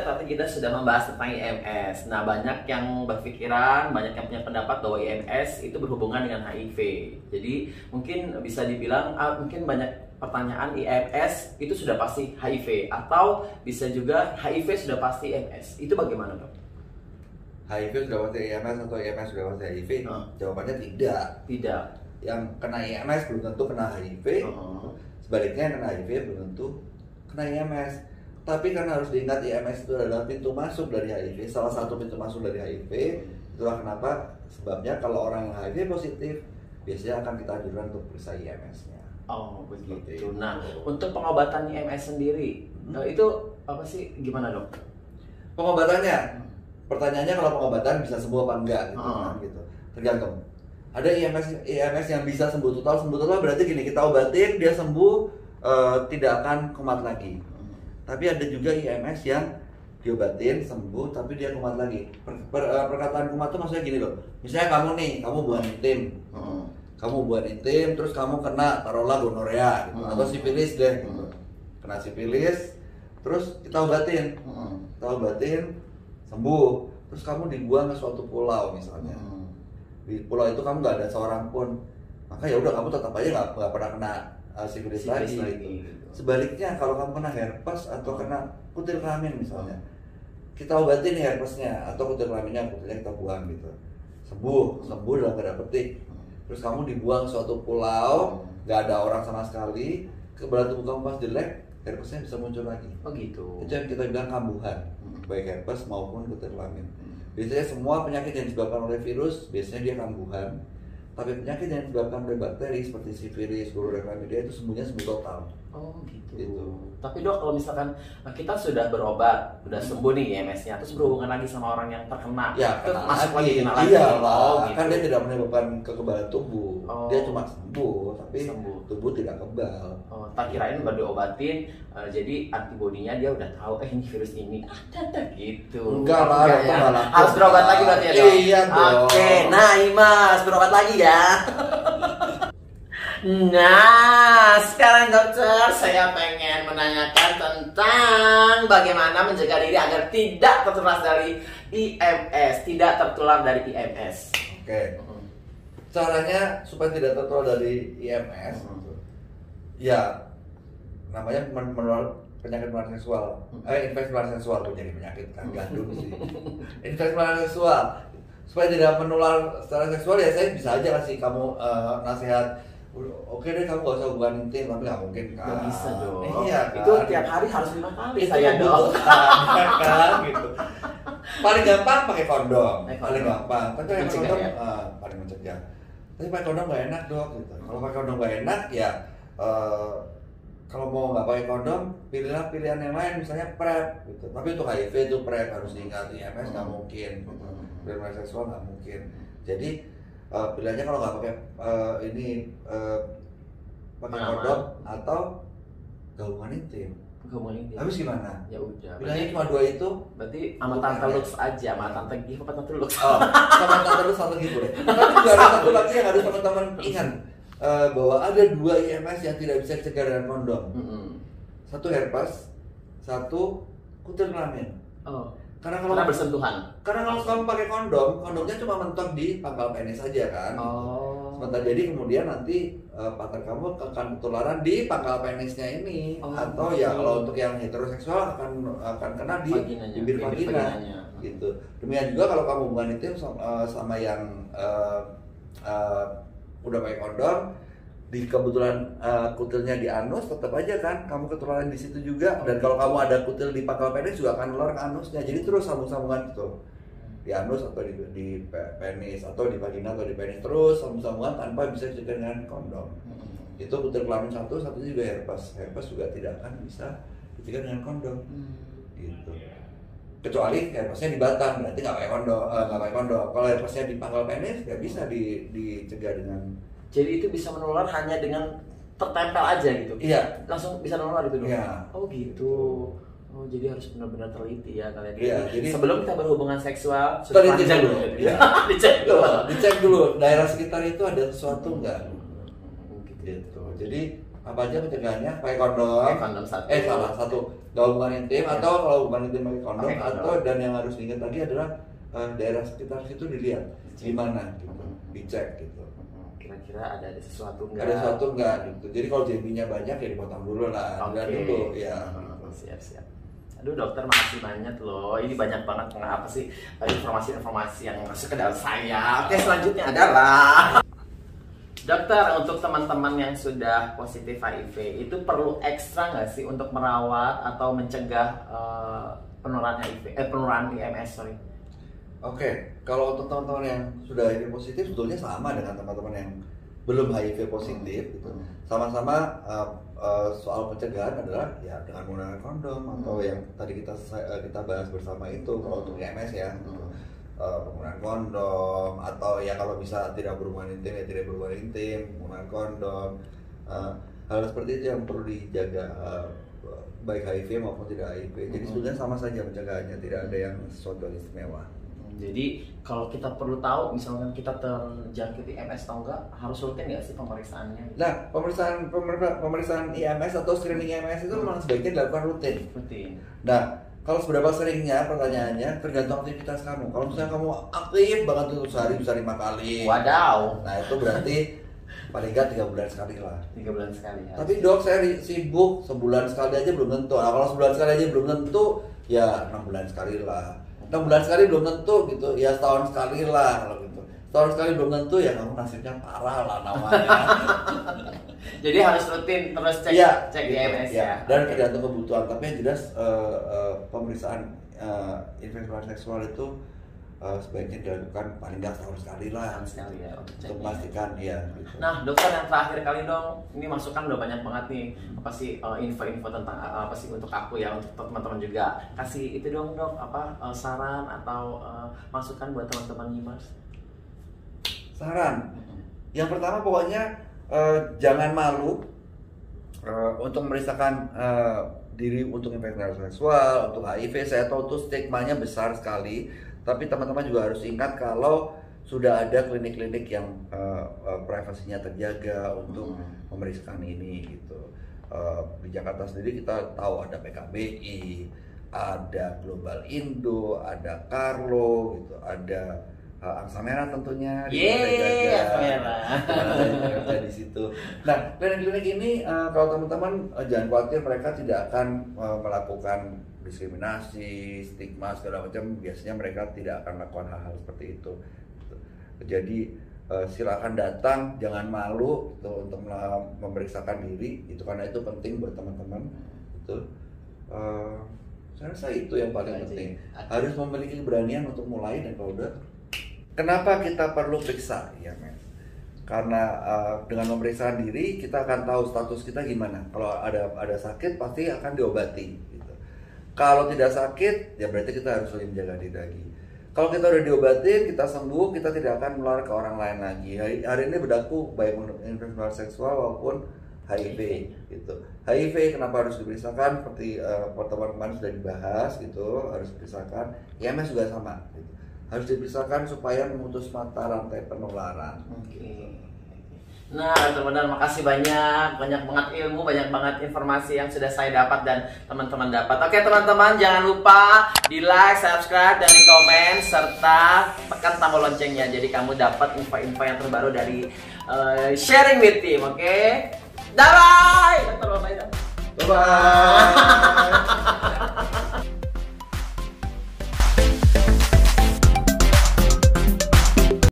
tadi kita sudah membahas tentang IMS. Nah, banyak yang berpikiran, banyak yang punya pendapat bahwa IMS itu berhubungan dengan HIV. Jadi mungkin bisa dibilang mungkin banyak pertanyaan IMS itu sudah pasti HIV, atau bisa juga HIV sudah pasti IMS. Itu bagaimana, Dok? HIV sudah pasti IMS atau IMS sudah pasti HIV? Jawabannya tidak. Tidak. Yang kena IMS belum tentu kena HIV. Sebaliknya yang kena HIV belum tentu kena IMS. Tapi karena harus diingat IMS itu adalah pintu masuk dari HIV, salah satu pintu masuk dari HIV. Itulah kenapa sebabnya kalau orang yang HIV positif biasanya akan kita anjurkan untuk periksa IMS-nya. Oh begitu. Nah, untuk pengobatan IMS sendiri itu apa sih? Gimana, Dok? Pengobatannya, pertanyaannya kalau pengobatan bisa sembuh apa enggak gitu kan gitu. Tergantung. Ada IMS yang bisa sembuh total. Sembuh total berarti gini, kita obatin dia sembuh, tidak akan kumat lagi. Tapi ada juga IMS yang diobatin sembuh tapi dia kumat lagi. Perkataan kumat itu maksudnya gini loh. Misalnya kamu buat intim. Kamu buat intim terus kamu kena taruhlah gonorea gitu, atau sifilis deh gitu. Kena sifilis terus kita obatin. Kita obatin sembuh. Terus kamu dibuang ke suatu pulau misalnya. Di pulau itu kamu nggak ada seorang pun. Maka ya udah kamu tetap aja nggak pernah kena sifilis lagi gitu. Sebaliknya kalau kamu kena herpes atau kena kutil kelamin misalnya, kita obatin herpesnya atau kutil kelaminnya, kutilnya kita buang gitu, sembuh dalam tanda petik. Terus kamu dibuang suatu pulau, nggak ada orang sama sekali, kebetulan tubuh kamu pas jelek, herpesnya bisa muncul lagi. Oh gitu. Itu yang kita bilang kambuhan, baik herpes maupun kutil kelamin. Biasanya semua penyakit yang disebabkan oleh virus biasanya dia kambuhan. Tapi penyakit yang disebabkan oleh bakteri seperti sifilis, gonorrea, chlamydia itu sembuhnya sembuh total. Oh gitu. Tapi Dok, kalau misalkan kita sudah berobat, sudah sembuh nih IMS-nya, terus berhubungan lagi sama orang yang terkena, ya itu masuk lagi. kena lagi. Iya lah, gitu. Kan dia tidak menyebabkan kekebalan tubuh. Dia cuma sembuh, tapi tubuh tidak kebal. Tak kirain baru diobatin, jadi antibodinya dia udah tahu ini virus ini ada gitu. Enggak lah, ya. Harus berobat lagi berarti ya, Dok? Iya dong. Oke, nah Imas berobat lagi ya. Nah, sekarang dokter, saya pengen menanyakan tentang bagaimana menjaga diri agar tidak tertular dari IMS, tidak tertular dari IMS. Oke. Caranya supaya tidak tertular dari IMS, ya namanya menular penyakit menular seksual, infeksi menular seksual menjadi penyakit kan gandum sih. Infeksi menular seksual supaya tidak menular secara seksual ya saya bisa aja kasih kamu nasihat. Oke deh kamu gak usah hubungan intim, tapi gak mungkin kan? Gak bisa dong. Iya kan? Itu tiap hari harus 5 kali itu saya dong. Kan gitu. Paling gampang pakai kondom, paling gampang. Tapi pakai kondom ya? paling mencegah. Tapi pakai kondom gak enak dok gitu. Kalau pakai kondom gak enak ya kalau mau nggak pakai kondom, pilihlah pilihan yang lain, misalnya PrEP gitu. Tapi untuk HIV itu PrEP harus diingat, IMS nggak mungkin, pilihan seksual nggak mungkin. Jadi pilihannya kalau nggak pakai pakai kondom atau hubungan intim. Habis gimana? Ya udah. Pilihannya cuma dua itu. Berarti sama Tante Lux aja, sama Tante Gif apa Tante Lux? Oh, sama Tante Lux atau gitu deh. Tapi juga ada satu lagi yang harus teman-teman ingat. Bahwa ada 2 IMS yang tidak bisa dicegah dengan kondom. Satu herpes, satu kutil kelamin. Karena kalau bersentuhan. Karena kalau kamu pakai kondom, kondomnya cuma mentok di pangkal penis saja kan. Sebentar jadi kemudian nanti partner kamu akan ketularan di pangkal penisnya ini, atau ya kalau untuk yang heteroseksual akan kena di bibir vagina. Gitu. Demikian juga kalau kamu hubungan intim sama yang udah pakai kondom, di kebetulan kutilnya di anus, tetap aja kan kamu ketularan di situ juga. Dan kalau kamu ada kutil di pangkal penis juga akan nular ke anusnya. Jadi terus sambung-sambungan gitu, di anus atau di penis atau di vagina atau di penis, terus sambung-sambungan tanpa bisa dicegah dengan kondom. Itu kutil kelamin satunya juga herpes. Herpes juga tidak akan bisa dicegah dengan kondom. Gitu. Kecuali herpesnya di batang, berarti nggak pakai kondom. Kalau herpesnya di pangkal penis nggak bisa dicegah dengan. Jadi itu bisa menular hanya dengan tertempel aja gitu. Iya. Langsung bisa menular gitu dong. Iya. Oh gitu. Oh jadi harus benar-benar teliti ya kalian. Iya, jadi sebelum kita berhubungan seksual, teliti dulu. Ya. Dicek dulu. Dicek dulu daerah sekitar itu ada sesuatu nggak? Gitu. Jadi Apa aja pencegahannya? Pakai kondom. Pakai kondom satu. Gak hubungan intim atau kalau hubungan intim pakai kondom, Pakai kondom. atau dan yang harus diingat lagi adalah daerah sekitar situ dilihat gimana gitu, dicek gitu. Kira-kira ada sesuatu nggak? Ada sesuatu nggak gitu. Jadi kalau JB-nya banyak ya dipotong dulu lah. Dilihat dulu ya. Siap. Aduh dokter, makasih banyak loh. Ini banyak banget apa sih informasi-informasi yang masuk ke dalam saya. Oke, selanjutnya adalah dokter, untuk teman-teman yang sudah positif HIV itu perlu ekstra nggak sih untuk merawat atau mencegah penularan HIV, penularan IMS, sorry. Oke, kalau untuk teman-teman yang sudah HIV positif sebetulnya sama dengan teman-teman yang belum HIV positif gitu. Sama-sama soal pencegahan adalah ya dengan menggunakan kondom atau yang tadi kita bahas bersama itu kalau untuk IMS ya. Penggunaan kondom atau ya kalau bisa tidak berhubungan intim ya tidak berhubungan intim, menggunakan kondom, hal seperti itu yang perlu dijaga, baik HIV maupun tidak HIV. Jadi sebenarnya sama saja pencegahannya, tidak ada yang sesuatu yang istimewa. Jadi kalau kita perlu tahu misalkan kita terjangkit IMS atau enggak, harus rutin nggak sih pemeriksaannya? Nah, pemeriksaan IMS atau screening IMS itu memang sebaiknya dilakukan rutin. Nah, kalau seberapa seringnya, pertanyaannya tergantung aktivitas kamu. Kalau misalnya kamu aktif banget untuk sehari bisa 5 kali. Wadaw. Nah itu berarti paling nggak 3 bulan sekali lah. 3 bulan sekali. Ya. Tapi dok saya sibuk, sebulan sekali aja belum tentu. Nah kalau sebulan sekali aja belum tentu, ya 6 bulan sekali lah. 6 bulan sekali belum tentu gitu, ya setahun sekali lah kalau gitu. Setahun sekali belum tentu, ya kamu nasibnya parah lah namanya. Jadi harus rutin terus cek gitu, IMS ya. Dan tergantung kebutuhan. Tapi yang jelas pemeriksaan infeksi seksual itu sebaiknya dilakukan paling nggak setahun sekali lah. Sekali ya untuk memastikan ya. Gitu. Nah dokter, yang terakhir kali dong, ini masukan udah banyak banget nih. Apa sih info-info tentang apa sih untuk aku ya, untuk teman-teman juga. Kasih itu dong dok, apa saran atau masukan buat teman-teman Nyimers. Saran. Yang pertama pokoknya jangan malu untuk memeriksakan diri untuk infeksi seksual, untuk HIV. Saya tahu tuh stigmanya besar sekali, tapi teman-teman juga harus ingat kalau sudah ada klinik-klinik yang privasinya terjaga untuk memeriksakan ini gitu. Di Jakarta sendiri kita tahu ada PKBI, ada Global Indo, ada Carlo gitu, ada Angsa Merah tentunya. Angsa Merah. Di situ. Nah, klinik-klinik ini kalau teman-teman jangan khawatir, mereka tidak akan melakukan diskriminasi, stigma segala macam. Biasanya mereka tidak akan melakukan hal-hal seperti itu. Jadi silakan datang, jangan malu untuk memeriksakan diri. Itu karena itu penting buat teman-teman. Itu saya rasa itu yang paling penting. Harus memiliki keberanian untuk mulai, dan kalau udah, kenapa kita perlu periksa ya men? Karena dengan pemeriksaan diri kita akan tahu status kita gimana. Kalau ada sakit pasti akan diobati gitu. Kalau tidak sakit ya berarti kita harus lebih menjaga diri lagi. Kalau kita udah diobatin, kita sembuh, kita tidak akan menular ke orang lain lagi. Hari ini berlaku baik infeksi seksual maupun HIV gitu. HIV kenapa harus diperiksakan, seperti pertemuan kemarin sudah dibahas gitu, harus diperiksakan. IMS juga sama gitu. Harus dipisahkan supaya memutus mata rantai penularan. Nah teman-teman, makasih banyak banget ilmu, banyak banget informasi yang sudah saya dapat dan teman-teman dapat. Oke teman-teman, jangan lupa di like, subscribe, dan di komen, serta tekan tombol loncengnya, jadi kamu dapat info-info yang terbaru dari Sharing with Team. Oke, bye bye. Bye bye.